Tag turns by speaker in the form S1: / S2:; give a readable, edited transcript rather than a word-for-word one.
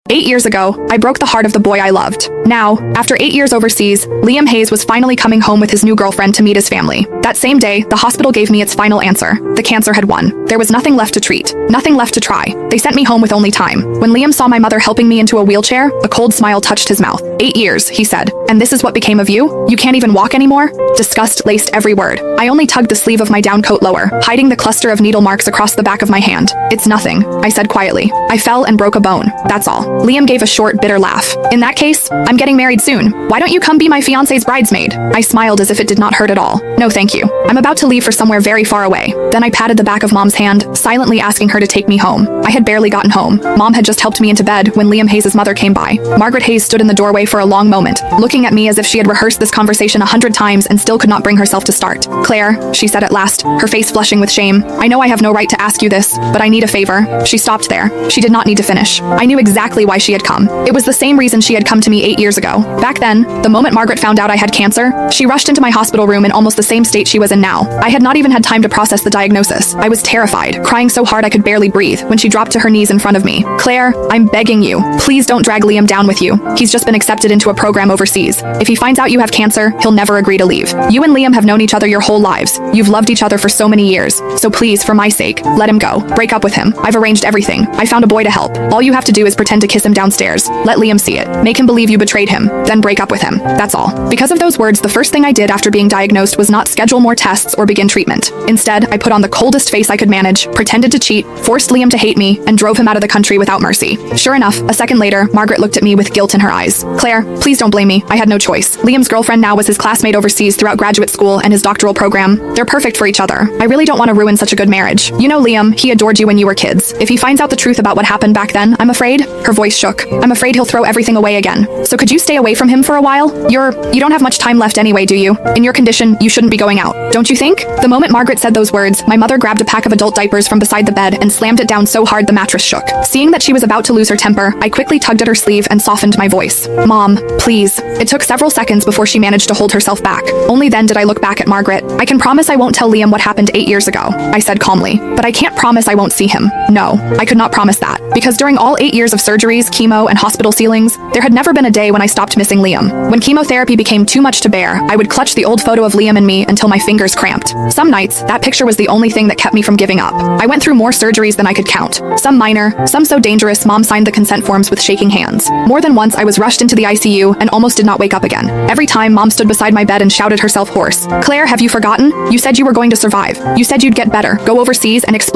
S1: 8 years ago, I broke the heart of the boy I loved. Now, after 8 years overseas, Liam Hayes was finally coming home with his new girlfriend to meet his family. That same day, the hospital gave me its final answer. The cancer had won. There was nothing left to treat, nothing left to try. They sent me home with only time. When Liam saw my mother helping me into a wheelchair, a cold smile touched his mouth. 8 years, he said. And this is what became of you? You can't even walk anymore? Disgust laced every word. I only tugged the sleeve of my down coat lower, hiding the cluster of needle marks across the back of my hand. It's nothing, I said quietly. I fell and broke a bone. That's all. Liam gave a short, bitter laugh. In that case, I'm getting married soon. Why don't you come be my fiancé's bridesmaid? I smiled as if it did not hurt at all. No thank you. I'm about to leave for somewhere very far away. Then I patted the back of Mom's hand, silently asking her to take me home. I had barely gotten home. Mom had just helped me into bed when Liam Hayes' mother came by. Margaret Hayes stood in the doorway for a long moment, looking at me as if she had rehearsed this conversation 100 times and still could not bring herself to start. Claire, she said at last, her face flushing with shame, I know I have no right to ask you this, but I need a favor. She stopped there. She did not need to finish. I knew exactly why she had come. It was the same reason she had come to me 8 years ago. Back then, the moment Margaret found out I had cancer, she rushed into my hospital room in almost the same state she was in now. I had not even had time to process the diagnosis. I was terrified, crying so hard I could barely breathe when she dropped to her knees in front of me. Claire, I'm begging you. Please don't drag Liam down with you. He's just been accepted into a program overseas. If he finds out you have cancer, he'll never agree to leave. You and Liam have known each other your whole lives. You've loved each other for so many years. So please, for my sake, let him go. Break up with him. I've arranged everything. I found a boy to help. All you have to do is pretend to kiss him downstairs. Let Liam see it. Make him believe you betrayed him. Then break up with him. That's all. Because of those words, the first thing I did after being diagnosed was not schedule more tests or begin treatment. Instead, I put on the coldest face I could manage, pretended to cheat, forced Liam to hate me, and drove him out of the country without mercy. Sure enough, a second later, Margaret looked at me with guilt in her eyes. Claire, please don't blame me. I had no choice. Liam's girlfriend now was his classmate overseas throughout graduate school and his doctoral program. They're perfect for each other. I really don't want to ruin such a good marriage. You know Liam, he adored you when you were kids. If he finds out the truth about what happened back then, I'm afraid, her voice shook. I'm afraid he'll throw everything away again. So could you stay away from him for a while? You don't have much time left anyway, do you? In your condition, you shouldn't be going out. Don't you think? The moment Margaret said those words, my mother grabbed a pack of adult diapers from beside the bed and slammed it down so hard the mattress shook. Seeing that she was about to lose her temper, I quickly tugged at her sleeve and softened my voice. Mom, please. It took several seconds before she managed to hold herself back. Only then did I look back at Margaret. I can promise I won't tell Liam what happened 8 years ago, I said calmly. But I can't promise I won't see him. No, I could not promise that. Because during all 8 years of surgeries, chemo, and hospital ceilings, there had never been a day when I stopped missing Liam. When chemotherapy became too much to bear, I would clutch the old photo of Liam and me until my fingers cramped. Some nights, that picture was the only thing that kept me from giving up. I went through more surgeries than I could count. Some minor, some so dangerous Mom signed the consent forms with shaking hands. More than once I was rushed into the ICU and almost did not wake up again. Every time Mom stood beside my bed and shouted herself hoarse. Claire, have you forgotten? You said you were going to survive. You said you'd get better, go overseas and explain